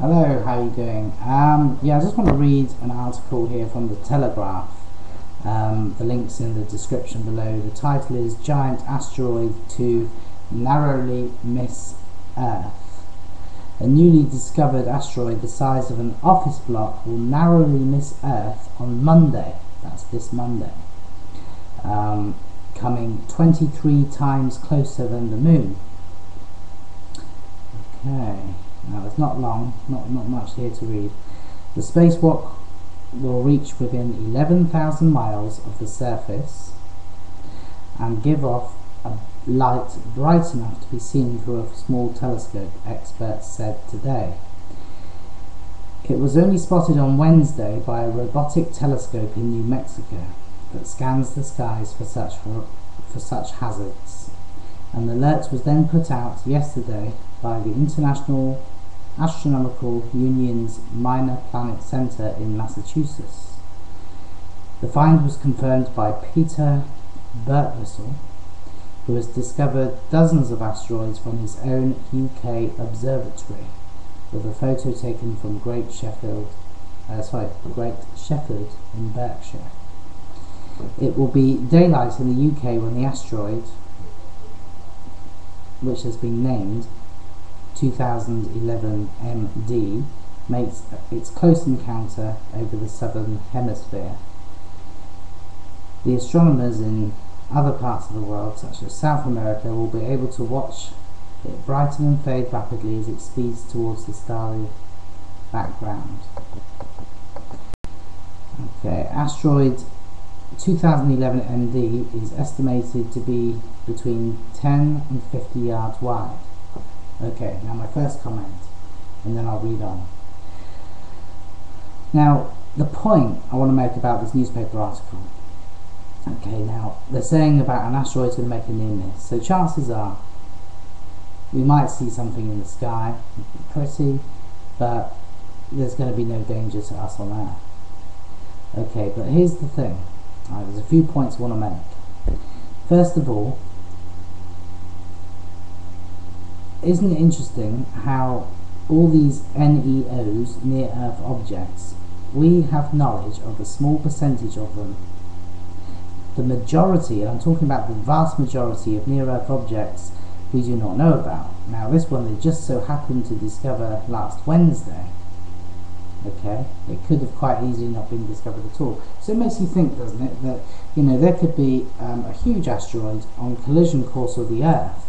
Hello, how are you doing? Yeah, I just want to read an article here from the Telegraph. The link's in the description below. The title is Giant Asteroid to Narrowly Miss Earth. A newly discovered asteroid the size of an office block will narrowly miss Earth on Monday. That's this Monday. Coming 23 times closer than the Moon. Okay. Now it's not long, not much here to read. The spacewalk will reach within 11,000 miles of the surface and give off a light bright enough to be seen through a small telescope, experts said today. It was only spotted on Wednesday by a robotic telescope in New Mexico that scans the skies for such hazards. An alert was then put out yesterday by the International Astronomical Union's Minor Planet Center in Massachusetts. The find was confirmed by Peter Birtwistle, who has discovered dozens of asteroids from his own UK observatory, with a photo taken from Great Sheffield in Berkshire. It will be daylight in the UK when the asteroid, which has been named 2011 MD, makes its close encounter over the southern hemisphere. The astronomers in other parts of the world, such as South America, will be able to watch it brighten and fade rapidly as it speeds towards the starry background. Okay, asteroid 2011 MD is estimated to be between 10 and 50 yards wide. Okay, now my first comment, and then I'll read on. Now, the point I want to make about this newspaper article. Okay, now, they're saying about an asteroid going to make a near miss. So chances are, we might see something in the sky, pretty, but there's going to be no danger to us on Earth. Okay, but here's the thing. There's a few points I want to make. First of all, isn't it interesting how all these NEOs, near-Earth objects, we have knowledge of a small percentage of them. The majority, and I'm talking about the vast majority of near-Earth objects, we do not know about. Now this one they just so happened to discover last Wednesday. Okay, it could have quite easily not been discovered at all. So it makes you think, doesn't it, that there could be a huge asteroid on collision course with the Earth,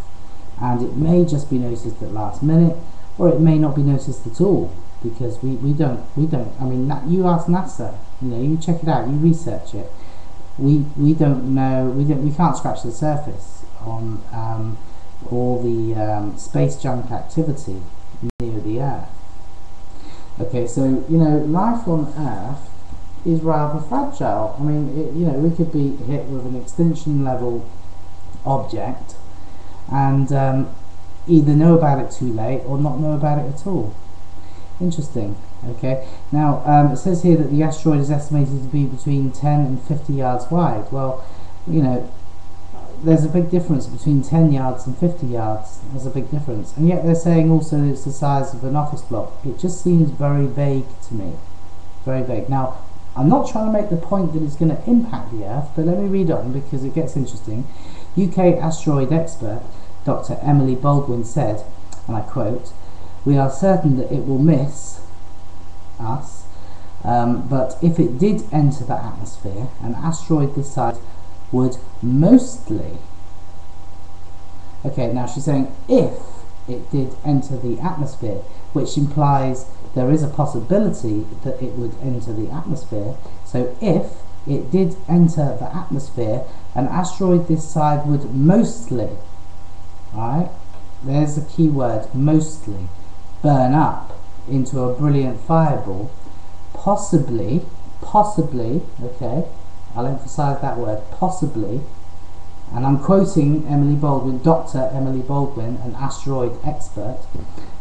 and it may just be noticed at last minute, or it may not be noticed at all, because we don't, I mean, you ask NASA, you check it out, you research it. We don't know, we can't scratch the surface on all the space junk activity near the Earth. Okay, so, life on Earth is rather fragile. I mean, we could be hit with an extinction level object and either know about it too late or not know about it at all. Interesting. Okay, now it says here that the asteroid is estimated to be between 10 and 50 yards wide. Well, there's a big difference between 10 yards and 50 yards. There's a big difference, and yet they're saying also that it's the size of an office block. It just seems very vague to me, very vague. Now, I'm not trying to make the point that it's going to impact the Earth, but let me read on because it gets interesting. UK asteroid expert Dr. Emily Baldwin said, and I quote, "We are certain that it will miss us, but if it did enter the atmosphere, an asteroid this size would mostly..." Okay, now she's saying if it did enter the atmosphere, which implies there is a possibility that it would enter the atmosphere. So if it did enter the atmosphere, an asteroid this size would mostly, right, there's the key word, mostly, burn up into a brilliant fireball, possibly, okay, I'll emphasize that word, possibly, and I'm quoting Emily Baldwin, Dr. Emily Baldwin, an asteroid expert,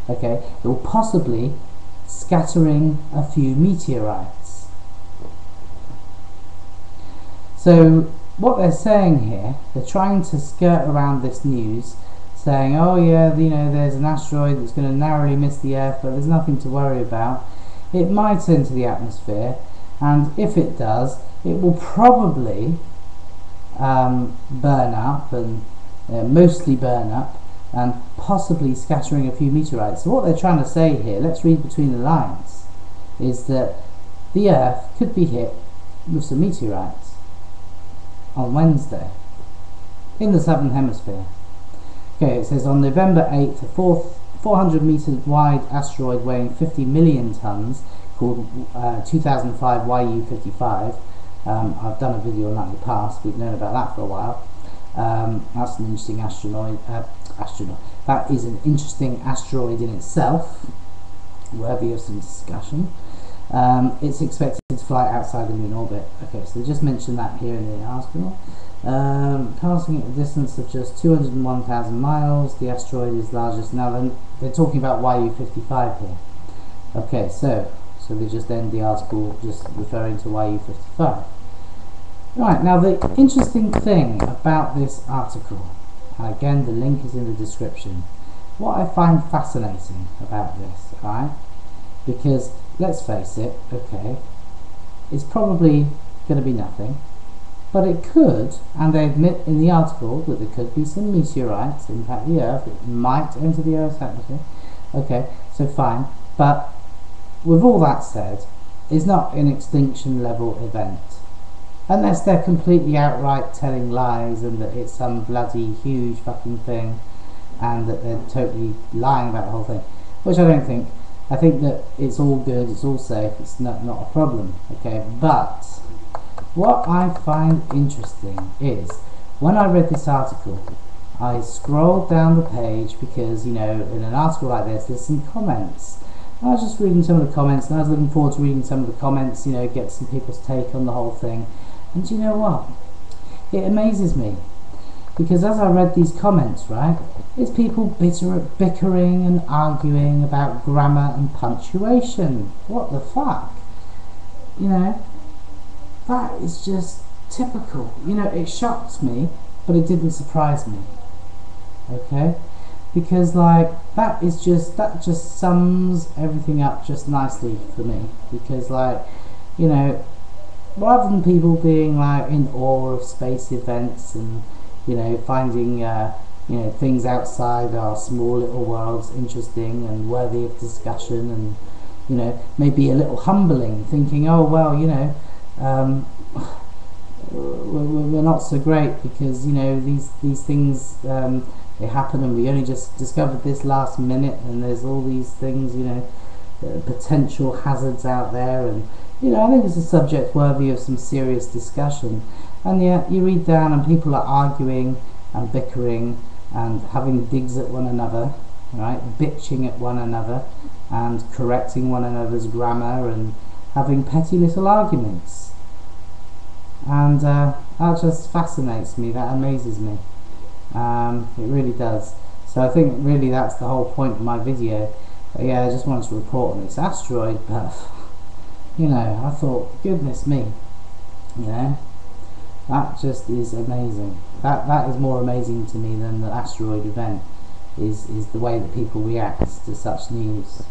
okay, it will possibly scattering a few meteorites. So what they're saying here, they're trying to skirt around this news, saying, oh yeah, you know, there's an asteroid that's going to narrowly miss the Earth, but there's nothing to worry about. It might enter the atmosphere, and if it does, it will probably burn up, and mostly burn up, and possibly scattering a few meteorites. So what they're trying to say here, let's read between the lines, is that the Earth could be hit with some meteorites on Wednesday in the southern hemisphere. Okay, it says on November 8th, a 400 meter wide asteroid weighing 50 million tons called 2005 YU55. I've done a video on that in the past. We've known about that for a while. That's an interesting astronaut. That is an interesting asteroid in itself, worthy of some discussion. It's expected to fly outside the moon orbit. Okay, so they just mentioned that here in the article. Passing at a distance of just 201,000 miles, the asteroid is largest. Now they're talking about YU55 here. Okay, so they just end the article just referring to YU55. Right, now the interesting thing about this article, and again the link is in the description, what I find fascinating about this, right, because let's face it, okay, it's probably going to be nothing, but it could, and they admit in the article that there could be some meteorites impact the Earth, it might enter the Earth's atmosphere, okay, so fine, but with all that said, it's not an extinction level event. Unless they're completely outright telling lies and that it's some bloody huge fucking thing and that they're totally lying about the whole thing. Which I don't think. I think that it's all good, it's all safe, it's not a problem. Okay, but what I find interesting is when I read this article, I scrolled down the page because, you know, in an article like this, there's some comments. I was just reading some of the comments and I was looking forward to reading some of the comments, you know, get some people's take on the whole thing. And do you know what? It amazes me. Because as I read these comments, right, it's people bickering and arguing about grammar and punctuation. What the fuck? You know, that is just typical. You know, it shocked me, but it didn't surprise me. Okay? Because like that just sums everything up just nicely for me. Because like, you know, rather than people being like in awe of space events and, you know, finding you know, things outside our small little worlds interesting and worthy of discussion, and, you know, maybe a little humbling, thinking, oh well, you know, we're not so great because, you know, these things they happen and we only just discovered this last minute, and there's all these things, you know, potential hazards out there, and, you know, I think it's a subject worthy of some serious discussion. And yet you read down and people are arguing and bickering and having digs at one another, right, bitching at one another and correcting one another's grammar and having petty little arguments. And that just fascinates me, that amazes me. It really does. So I think really that's the whole point of my video. But yeah, I just wanted to report on this asteroid, but you know, I thought, goodness me, you know, that just is amazing. That is more amazing to me than the asteroid event, is the way that people react to such news.